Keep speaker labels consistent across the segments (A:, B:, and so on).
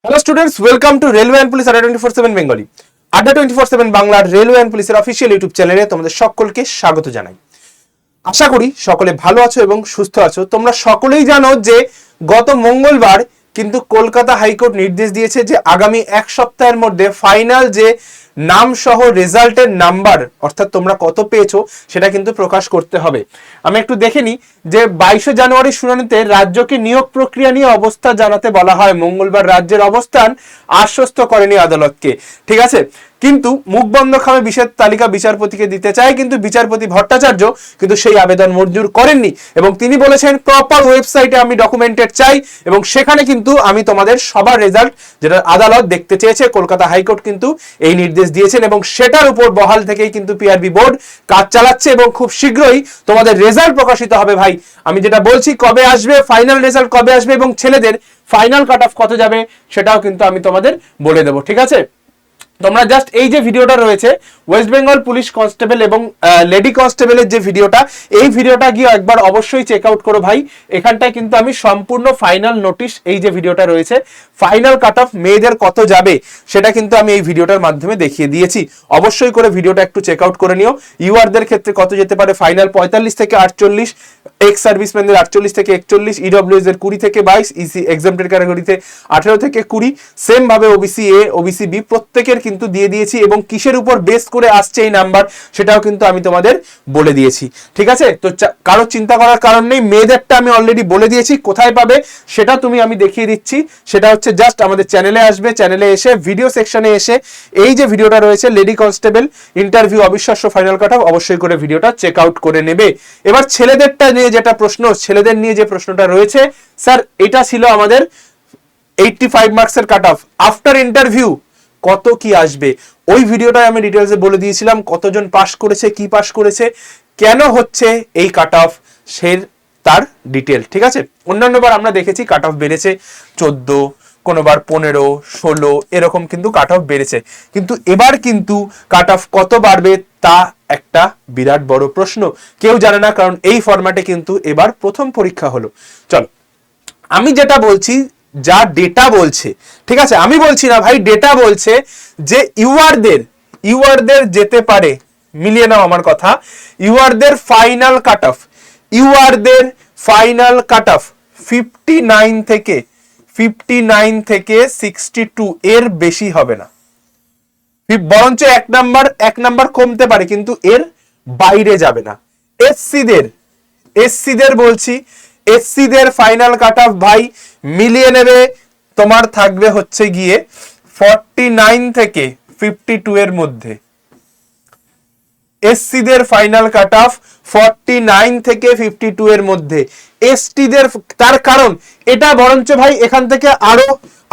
A: Hello students, welcome to railway and police আড্ডা 24/7 Bengali. আড্ডা 24/7 বাংলার রেলওয়ে অ্যান্ড পুলিশের অফিসিয়াল ইউটিউব চ্যানেলে তোমাদের সকলকে স্বাগত জানাই। আশা করি সকলে ভালো আছো এবং সুস্থ আছো। তোমরা সকলেই জানো যে গত মঙ্গলবার কিন্তু কলকাতা হাইকোর্ট নির্দেশ দিয়েছে যে আগামী এক সপ্তাহের মধ্যে ফাইনাল যে নাম সহ রেজাল্টের নাম্বার অর্থাৎ তোমরা কত পেয়েছো সেটা কিন্তু প্রকাশ করতে হবে। আমি একটু দেখে নিই যে 22শে জানুয়ারি শুনানিতে রাজ্যকে নিয়োগ প্রক্রিয়া নিয়ে অবস্থা জানাতে বলা হয়। মঙ্গলবার রাজ্যের অবস্থান আশ্বস্ত করেনি আদালতকে, ঠিক আছে। কিন্তু মুখ বন্ধ খামে বিশেষ তালিকা বিচারপতিকে দিতে চায়, কিন্তু বিচারপতি ভট্টাচার্য কিন্তু সেই আবেদন মঞ্জুর করেননি এবং তিনি বলেছেন প্রপার ওয়েবসাইটে আমি ডকুমেন্টেড চাই এবং সেখানে কিন্তু আমি তোমাদের সবার রেজাল্ট যেটা আদালত দেখতে চেয়েছে, কলকাতা হাইকোর্ট কিন্তু এই নির্দেশ দিয়েছেন এবং সেটার উপর বহাল থেকেই কিন্তু পিআরবি বোর্ড কাজ চালাচ্ছে এবং খুব শীঘ্রই তোমাদের রেজাল্ট প্রকাশিত হবে। ভাই আমি যেটা বলছি কবে আসবে ফাইনাল রেজাল্ট, কবে আসবে এবং ছেলেদের ফাইনাল কাট অফ কত যাবে সেটাও কিন্তু আমি তোমাদের বলে দেবো, ঠিক আছে। তোমরা জাস্ট এই যে ভিডিওটা রয়েছে ওয়েস্ট বেঙ্গল পুলিশ কনস্টেবল এবং লেডি কনস্টেবলের যে ভিডিওটা, এই ভিডিওটা গিয়ে একবার অবশ্যই চেক আউট করো ভাই। এখানটায় কিন্তু আমি সম্পূর্ণ ফাইনাল নোটিশ, এই যে ভিডিওটা রয়েছে ফাইনাল কাট অফ মেয়েদের কত যাবে সেটা কিন্তু আমি এই ভিডিওটার মাধ্যমে দেখিয়ে দিয়েছি। অবশ্যই করে ভিডিওটা একটু চেক আউট করে নিও। ইউআরদের ক্ষেত্রে কত যেতে পারে ফাইনাল 45 থেকে 48, এক্স সার্ভিসম্যানদের 48 থেকে 41, ইডব্লিউএস এর 20 থেকে 22, ইসি এক্সাম্পটেড ক্যাটাগরিতে 18 থেকে 20, সেম ভাবে ওবিসি এ ওবিসি বি প্রত্যেকের কিন্তু দিয়ে দিয়েছি এবং কিসের উপর বেস করে আসছে এই নাম্বার সেটাও কিন্তু আমি তোমাদের বলে দিয়েছি, ঠিক আছে। তো কারো চিন্তা করার কারণ নেই, মেয়েদেরটা আমি অলরেডি বলে দিয়েছি কোথায় পাবে সেটা আমি দেখিয়ে দিচ্ছি। সেটা হচ্ছে জাস্ট আমাদের চ্যানেলে আসবে, চ্যানেলে এসে ভিডিও সেকশনে এসে এই যে ভিডিওটা রয়েছে লেডি কনস্টেবল ইন্টারভিউ অবিশ্বাস্য ফাইনাল কাট অফ, অবশ্যই করে ভিডিওটা চেক আউট করে নেবে। এবার ছেলেদেরটা নিয়ে যেটা প্রশ্ন, ছেলেদের নিয়ে যে প্রশ্নটা রয়েছে, স্যার এটা ছিল আমাদের 85 মার্কসের কাট অফ, আফটার ইন্টারভিউ কত কি আসবে ওই ভিডিওটায় আমি ডিটেলসে বলে দিয়েছিলাম কতজন পাস করেছে, কি পাস করেছে, কেন হচ্ছে এই কাট অফ, তার ডিটেল, ঠিক আছে। অন্যান্য বার আমরা দেখেছি কাট অফ বেড়েছে 14, কোনোবার 15, 16 এরকম কিন্তু কাট অফ বেড়েছে, কিন্তু এবার কিন্তু কাট অফ কত বাড়বে তা একটা বিরাট বড় প্রশ্ন, কেউ জানে না, কারণ এই ফরম্যাটে কিন্তু এবার প্রথম পরীক্ষা হলো। চলো আমি যেটা বলছি, যা ডেটা বলছে, ঠিক আছে, আমি বলছি না ভাই, ডেটা বলছে যে ইউআরদের যেতে পারে, মিলিয়ে নাও আমার কথা, ইউআরদের ফাইনাল কাট অফ 59 থেকে 62 এর বেশি হবে না, বরঞ্চ এক নাম্বার কমতে পারে কিন্তু এর বাইরে যাবে না। এসসিদের বলছি, এসসিদের ফাইনাল কাট অফ ভাই মিলিয়ে নেবে, তোমার থাকবে হচ্ছে গিয়ে 49 থেকে 52 এর মধ্যে। এসসিদের ফাইনাল কাট অফ 49 থেকে 52 এর মধ্যে। এসটিদের, তার কারণ এটা বরঞ্চ ভাই এখান থেকে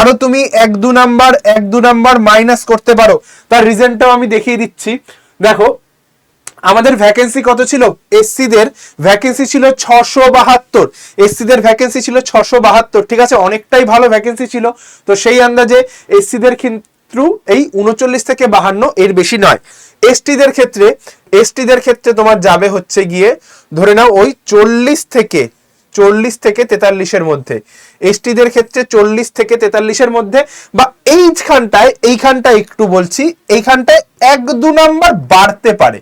A: আরো তুমি 1-2 নাম্বার মাইনাস করতে পারো, তার রিজনটাও আমি দেখিয়ে দিচ্ছি। দেখো আমাদের ভ্যাকেন্সি কত ছিল, এসসিদের ভ্যাকেন্সি ছিল 672, এসসিদের ভ্যাকেন্সি ছিল 672, ঠিক আছে, অনেকটাই ভালো ভ্যাকেন্সি ছিল। তো সেই আন্দাজে এসসিদের কিন্তু এই 39 থেকে 52 এর বেশি নয়। এসটিদের ক্ষেত্রে তোমার যাবে হচ্ছে গিয়ে ধরে নাও ওই 40 থেকে 43 এর মধ্যে, এসটিদের ক্ষেত্রে 40 থেকে 43 এর মধ্যে, বা এইখানটায় একটু বলছি, এইখানটায় 1-2 নাম্বার বাড়তে পারে,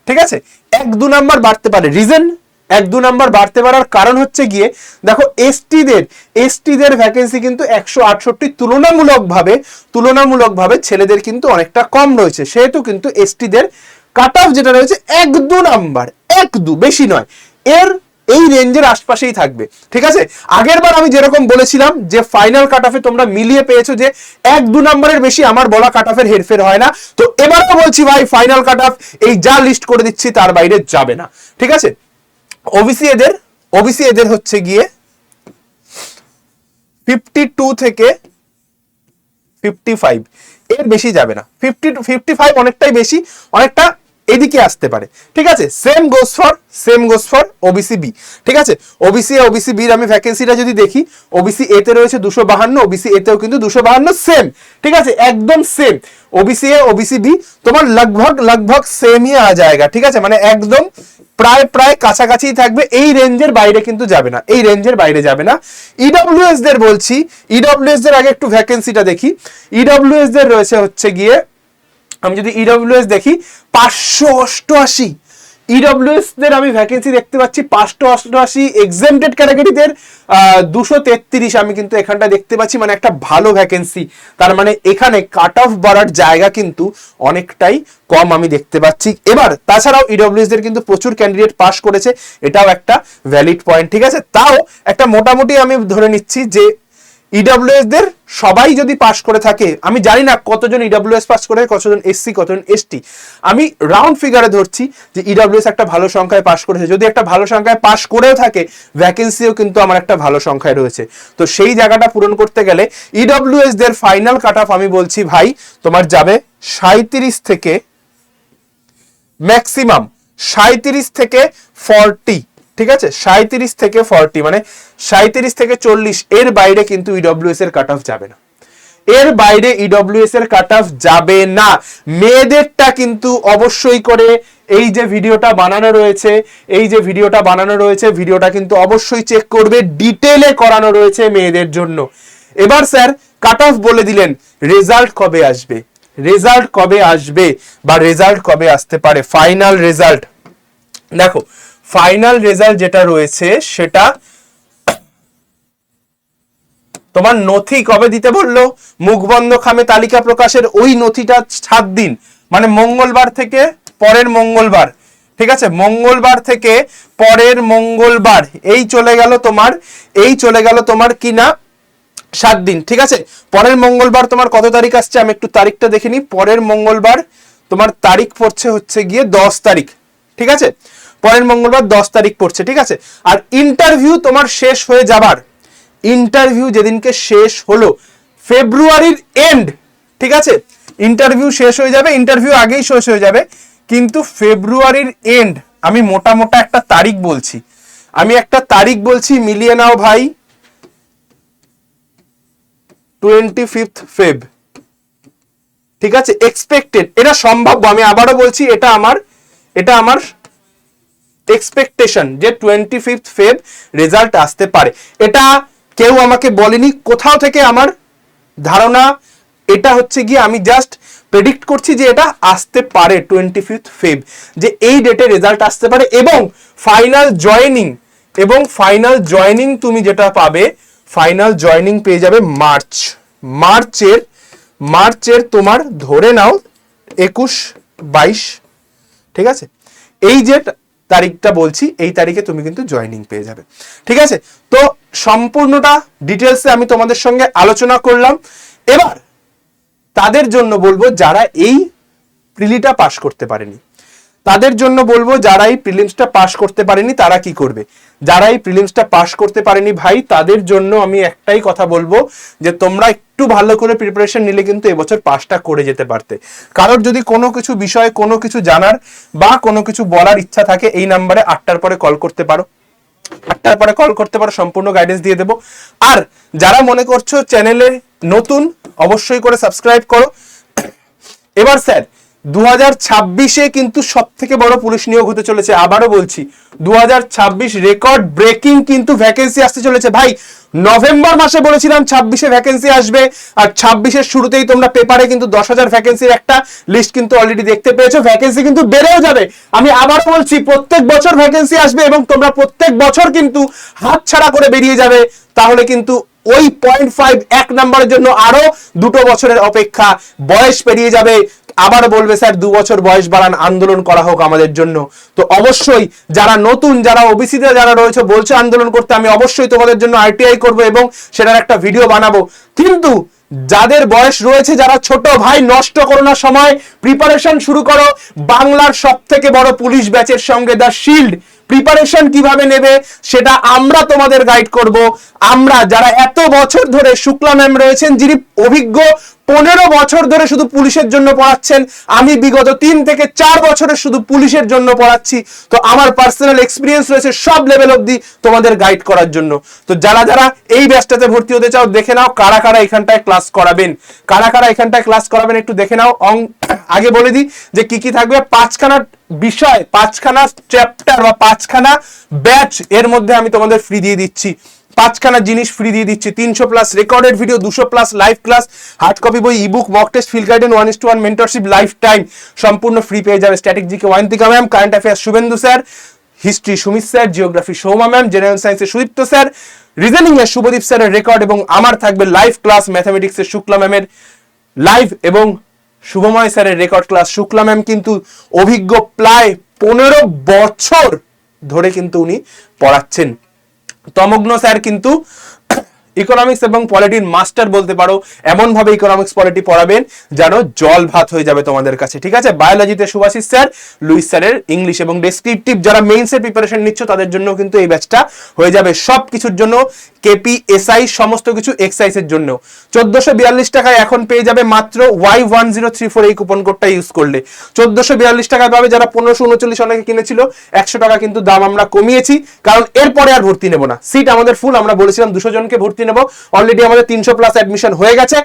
A: ঠিক আছে, 1-2 নাম্বার বাড়তে পারে। রিজন 1-2 নাম্বার বাড়তে পারার কারণ হচ্ছে গিয়ে দেখো এসটিদের ভ্যাকেন্সি কিন্তু 168, তুলনামূলকভাবে ছেলেদের কিন্তু অনেকটা কম রয়েছে, সেহেতু কিন্তু এসটিদের কাট অফ যেটা রয়েছে 1-2 নাম্বার, 1-2 বেশি নয়, এই রেঞ্জের আশপাশেই থাকবে, ঠিক আছে। আগের বার আমি যেরকম বলেছিলাম যে ফাইনাল কাট অফে তোমরা মিলিয়ে পেয়েছো যে 1-2 নাম্বারের বেশি আমার বলা কাট অফের হেরফের হয় না, তো এবারও বলছি ভাই ফাইনাল কাট অফ এই যা লিস্ট করে দিচ্ছি তার বাইরে যাবে না, ঠিক আছে। ওবিসি এদের হচ্ছে গিয়ে 52 থেকে 55 এর বেশি যাবে না, 50 to 55 অনেকটাই বেশি, অনেকটা এদিকে আসতে পারে, ঠিক আছে। Same goes for OBC B, ঠিক আছে। ওবিসি এ ওবিসি বির আমি ভ্যাকেন্সিটা যদি দেখি, ওবিসি এ তে রয়েছে 252, ওবিসি এ তেও কিন্তু 252 সেম, ঠিক আছে, একদম same. OBC A OBC B তোমার लगभग সেম ই আ जाएगा, ঠিক আছে, মানে একদম প্রায় কাছাকাছি থাকবে, এই রেঞ্জের বাইরে কিন্তু যাবে না, এই রেঞ্জের বাইরে যাবে না। ইডব্লিউএস দের বলছি, ইডব্লিউএস দের আগে একটু ভ্যাকেন্সিটা দেখি। ইডব্লিউএস দের রয়েছে হচ্ছে গিয়ে, আমি যদি ইডব্লিউএস দেখি 588, ইডব্লিউএস দের আমি ভ্যাকেন্সি দেখতে পাচ্ছি 588, এক্সেমটেড ক্যাটাগরিদের 233 আমি কিন্তু এখানটা দেখতে পাচ্ছি, মানে একটা ভালো ভ্যাকেন্সি। তার মানে এখানে কাট অফ বাড়ার জায়গা কিন্তু অনেকটাই কম আমি দেখতে পাচ্ছি। এবার তাছাড়াও ইডব্লিউএস দের কিন্তু প্রচুর ক্যান্ডিডেট পাস করেছে, এটাও একটা ভ্যালিড পয়েন্ট, ঠিক আছে। তাও একটা মোটামুটি আমি ধরে নিচ্ছি যে ইডব্লিউএস দের সবাই যদি পাস করে থাকে, আমি জানি না কতজন ইডব্লিউএস পাস করে, কতজন এসসি, কতজন এসটি, আমি রাউন্ড ফিগারে ধরছি যে ইডব্লিউএস একটা ভালো সংখ্যায় পাস করেছে। যদি একটা ভালো সংখ্যায় পাস করেও থাকে, ভ্যাকেন্সিও কিন্তু আমার একটা ভালো সংখ্যায় রয়েছে। তো সেই জায়গাটা পূরণ করতে গেলে ইডব্লিউএস দের ফাইনাল কাট অফ আমি বলছি ভাই তোমার যাবে 37 থেকে ম্যাক্সিমাম 37 থেকে 40, ঠিক আছে, 37 থেকে 40, মানে 37 থেকে 40, এর বাইরে কিন্তু ইডব্লিউএস এর কাট অফ যাবে না, এর বাইরে ইডব্লিউএস এর কাট অফ যাবে না। মেয়েদেরটা কিন্তু অবশ্যই করে এই যে ভিডিওটা বানানো রয়েছে, এই যে ভিডিওটা বানানো রয়েছে, ভিডিওটা কিন্তু অবশ্যই চেক করবে, ডিটেইলে করানো রয়েছে মেয়েদের জন্য। এবার স্যার কাট অফ বলে দিলেন, রেজাল্ট কবে আসবে, রেজাল্ট কবে আসবে বা রেজাল্ট কবে আসতে পারে, ফাইনাল রেজাল্ট দেখো, ফাইনাল রেজাল্ট যেটা রয়েছে সেটা তোমার নথি কবে দিতে বললো, মুখবন্ধ খামে তালিকা প্রকাশের ওই নথিটা 7 দিন, মানে মঙ্গলবার থেকে পরের মঙ্গলবার, ঠিক আছে, মঙ্গলবার থেকে পরের মঙ্গলবার, এই চলে গেল তোমার কি না 7 দিন, ঠিক আছে। পরের মঙ্গলবার তোমার কত তারিখ আসছে, আমি একটু তারিখটা দেখে নিই। পরের মঙ্গলবার তোমার তারিখ পড়ছে হচ্ছে গিয়ে 10 তারিখ, ঠিক আছে, পরের মঙ্গলবার 10 তারিখ পড়ছে, ঠিক আছে। আর ইন্টারভিউ তোমার শেষ হয়ে যাবার, ইন্টারভিউ যেদিনকে শেষ হলো ফেব্রুয়ারির এন্ড, ঠিক আছে, ইন্টারভিউ শেষ হয়ে যাবে, ইন্টারভিউ আগেই শেষ হয়ে যাবে, কিন্তু ফেব্রুয়ারির এন্ড, আমি মোটা একটা তারিখ বলছি, আমি একটা তারিখ বলছি, মিলিয়ে নাও ভাই, 25 ফেব, ঠিক আছে, এক্সপেক্টেড, এটা সম্ভাব্য, আমি আবারও বলছি, এটা আমার এক্সপেকটেশন যে 25 ফেব রেজাল্ট আসতে পারে। এটা কেউ আমাকে বলেনি, কোথাও থেকে আমার ধারণা এটা হচ্ছে গিয়ে, আমি জাস্ট প্রেডিক্ট করছি যে এটা আসতে পারে 25 ফেব, যে এই ডেটে রেজাল্ট আসতে পারে। এবং ফাইনাল জয়েনিং তুমি যেটা পাবে, ফাইনাল জয়েনিং পেয়ে যাবে মার্চের তোমার ধরে নাও 21-22, ঠিক আছে, এই যে তারিখটা বলছি, এই তারিখে তুমি কিন্তু জয়েনিং পেয়ে যাবে, ঠিক আছে। তো সম্পূর্ণটা ডিটেলসে আমি তোমাদের সঙ্গে আলোচনা করলাম। এবার তাদের জন্য বলবো যারা এই প্রিলিটা পাস করতে পারেনি, তাদের জন্য বলবো যারা এই প্রিলিমসটা পাস করতে পারেনি তারা কি করবে। যারা এই প্রিলিমসটা পাস করতে পারেনি ভাই, তাদের জন্য আমি একটাই কথা বলবো যে তোমরা একটু ভালো করে প্রিপারেশন নিলে কিন্তু এবছর পাসটা করে যেতে পারতে। কারোর যদি কোনো কিছু বিষয়ে কোনো কিছু জানার বা কোনো কিছু বলার ইচ্ছা থাকে, এই নাম্বারে 8টার পরে কল করতে পারো, 8টার পরে কল করতে পারো, সম্পূর্ণ গাইডেন্স দিয়ে দেবো। আর যারা মনে করছো চ্যানেলে নতুন, অবশ্যই করে সাবস্ক্রাইব করো। এবার স্যার 2026-এ কিন্তু সব থেকে বড় পুলিশ নিয়োগ হতে চলেছে, আবারও বলছি 2026 রেকর্ড ব্রেকিং কিন্তু ভ্যাকেন্সি আসতে চলেছে ভাই। নভেম্বর মাসে বলেছিলাম 26-এ ভ্যাকেন্সি আসবে, আর 26-এর শুরুতেই তোমরা পেপারে কিন্তু 10,000 ভ্যাকেন্সির একটা লিস্ট কিন্তু অলরেডি দেখতে পেয়েছো। ভ্যাকেন্সি কিন্তু বেড়েও যাবে, আমি আবার বলছি প্রত্যেক বছর ভ্যাকেন্সি আসবে এবং তোমরা প্রত্যেক বছর কিন্তু হাতছাড়া করে বেরিয়ে যাবে। তাহলে কিন্তু ওই 0.5 এক নাম্বারের জন্য আরো 2 বছরের অপেক্ষা, বয়স পেরিয়ে যাবে, আবার বলবে স্যার 2 বছর বয়স বাড়ান, আন্দোলন করা হোক আমাদের জন্য। তো অবশ্যই যারা নতুন, যারা ওবিসিতে যারা রয়েছে বলছে আন্দোলন করতে, আমি অবশ্যই তোমাদের জন্য আরটিআই করব এবং সেটার একটা ভিডিও বানাবো। কিন্তু যাদের বয়স রয়েছে, যারা ছোট ভাই, নষ্ট করো না সময়, প্রিপারেশন শুরু করো। বাংলার সব থেকে বড় পুলিশ ব্যাচের সঙ্গে দ্য শিল্ড প্রিপারেশন কিভাবে নেবে সেটা আমরা তোমাদের গাইড করব। আমরা যারা এত বছর ধরে, শুক্লা ম্যাম রয়েছেন যিনি অভিজ্ঞ, 15 বছর ধরে শুধু পুলিশের জন্য পড়াচ্ছেন, আমি বিগত 3 থেকে 4 বছরের শুধু পুলিশের জন্য পড়াচ্ছি। তো আমার পার্সোনাল এক্সপিরিয়েন্স রয়েছে সব লেভেল অবধি তোমাদের গাইড করার জন্য। তো যারা যারা এই ব্যাচটাতে ভর্তি হতে চাও দেখে নাও কারা কারা এখানটায় ক্লাস করাবেন, কারা কারা এখানটায় ক্লাস করাবেন একটু দেখে নাও। আগে বলে দিই যে কি কি থাকবে। 5খানা বিষয়, 5খানা চ্যাপ্টার বা 5খানা ব্যাচ এর মধ্যে আমি তোমাদের ফ্রি দিয়ে দিচ্ছি। 5খানা জিনিস ফ্রি দিয়ে দিচ্ছি। 300+ recorded video, 200+ live class, hard copy বই, ebook, mock test, field guidance, 1:1 mentorship, life time সম্পূর্ণ ফ্রি পেয়ে যাবে। Static GK Wantika ma'am, current affairs Suvendu sir, history Sumit sir, geography Souma ma'am, general সায়েন্সে সুদীপ্ত স্যার, রিজনিং এর শুভদীপ স্যারের রেকর্ড এবং আমার থাকবে লাইভ ক্লাস। ম্যাথামেটিক্সের শুক্লা ম্যামের লাইভ এবং শুভময় স্যারের রেকর্ড ক্লাস। শুক্লা ম্যাম কিন্তু অভিজ্ঞ, প্রায় 15 বছর ধরে কিন্তু উনি পড়াচ্ছেন। তমগ্ন স্যার কিন্তু ইকোনমিক্স এবং পলিটির মাস্টার বলতে পারো, এমন ভাবে ইকোনমিক্স পলিটি পড়াবেন যেন জল ভাত হয়ে যাবে তোমাদের কাছে, ঠিক আছে। বায়োলজিতে সুভাষিস স্যার, লুইস স্যারের ইংলিশ এবং ডেসক্রিপটিভ যারা মেইনসের প্রিপারেশন নিচ্ছ তাদের জন্য কিন্তু এই ব্যাচটা হয়ে যাবে। সব কিছুর জন্য, কেপি, এসআই, সমস্ত কিছু এক্সাইজের জন্য 1442 টাকায় এখন পেয়ে যাবে মাত্র Y1034 এই কুপন কোডটা ইউজ করলে 1442 টাকায় পাবে। যারা 1539 অনেকে কিনেছিল, 100 টাকা কিন্তু দাম আমরা কমিয়েছি, কারণ এরপরে আর ভর্তি নেব না। সিট আমাদের ফুল, আমরা বলেছিলাম 200 জনকে ভর্তি নেব। অলরেডি আমাদের 300+ অ্যাডমিশন হয়ে গেছে।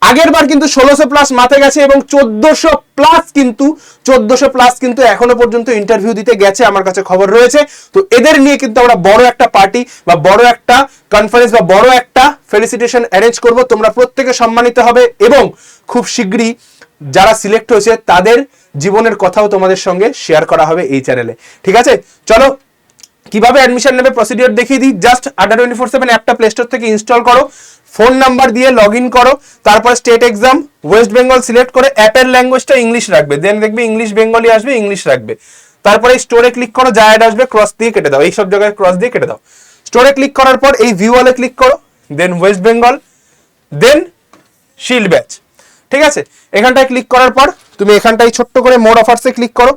A: আগের বার কিন্তু 1600+ মাথায় গেছে এবং 1400+ কিন্তু এখনো পর্যন্ত ইন্টারভিউ দিতে গেছে, আমার কাছে খবর রয়েছে। তো এদের নিয়ে কিন্তু আমরা বড় একটা পার্টি বা বড় একটা কনফারেন্স বা বড় একটা ফেলিসিটেশন অ্যারেঞ্জ করব। তোমরা প্রত্যেকে সম্মানিত হবে এবং খুব শীঘ্রই যারা সিলেক্ট হয়েছে তাদের জীবনের কথাও তোমাদের সঙ্গে শেয়ার করা হবে এই চ্যানেলে, ঠিক আছে। চলো কিভাবে অ্যাডমিশন নেবে প্রসিডিওর দেখিয়ে দিই। জাস্ট আড্ডা 24/7 অ্যাপটা প্লে স্টোর থেকে ইনস্টল করো, ফোন নাম্বার দিয়ে লগ ইন করো, তারপর state exam West Bengal select করে অ্যাপের ল্যাঙ্গুয়েজটা ইংলিশ রাখবে, দেন দেখবে ইংলিশ বেঙ্গলি আসবে, ইংলিশ রাখবে। তারপরে স্টোরে ক্লিক করো, যা অ্যাড আসবে ক্রস দিয়ে কেটে দাও, এইসব জায়গায় ক্রস দিয়ে কেটে দাও। স্টোরে ক্লিক করার পর এই ভিউ অলে ক্লিক করো, দেন ওয়েস্ট বেঙ্গল, দেন শিল্ড ব্যাচ, ঠিক আছে। এখানটায় ক্লিক করার পর তুমি এখানটায় ছোট্ট করে মোর অফার্সে ক্লিক করো।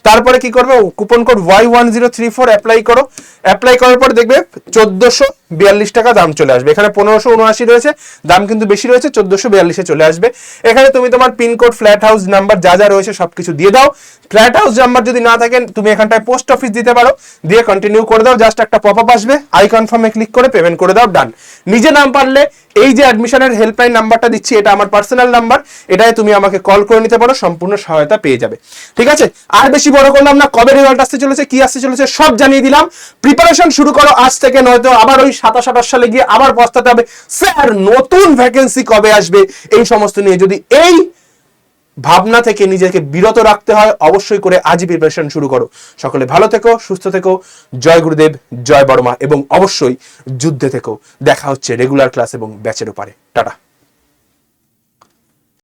A: তারপরে কি করবে, কুপন কোড Y1034 অ্যাপ্লাই করো। অ্যাপ্লাই করার পর দেখবে 1442 টাকা দাম চলে আসবে। এখানে 1579 রয়েছে, দাম কিন্তু বেশি রয়েছে, 1442 চলে আসবে। এখানে তুমি তোমার পিনকোড, ফ্ল্যাট হাউস নাম্বার যা যা রয়েছে সবকিছু দিয়ে দাও। ফ্ল্যাট হাউস নাম্বার যদি না থাকে তুমি এখানটায় পোস্ট অফিস দিতে পারো, দিয়ে কন্টিনিউ করে দাও। জাস্ট একটা পপ আপ আসবে, আই কনফার্মে ক্লিক করে পেমেন্ট করে দাও, ডান। নিজে নাম পারলে এই যে অ্যাডমিশনের হেল্পলাইন নাম্বারটা দিচ্ছি, এটা আমার পার্সোনাল নাম্বার, এটাই তুমি আমাকে কল করে নিতে পারো, সম্পূর্ণ সহায়তা পেয়ে যাবে, ঠিক আছে। আর বেশি বড় করলাম না, কবে রেজাল্ট আসতে চলেছে, কি আসতে চলেছে সব জানিয়ে দিলাম। প্রিপারেশন শুরু করো আজ থেকে, নয়তো আবার ওই 27-28 সালে গিয়ে আবার পস্তাতে হবে, স্যার নতুন ভ্যাকেন্সি কবে আসবে, এই সমস্ত নিয়ে। যদি এই ভাবনা থেকে নিজেকে বিরত রাখতে হয়, অবশ্যই করে আজই প্রিপারেশন শুরু করো। সকলে ভালো থেকো, সুস্থ থেকো, জয় গুরুদেব, জয় বড়মা এবং অবশ্যই যুদ্ধে থেকো। দেখা হচ্ছে রেগুলার ক্লাস এবং ব্যাচের ওপারে। টাটা।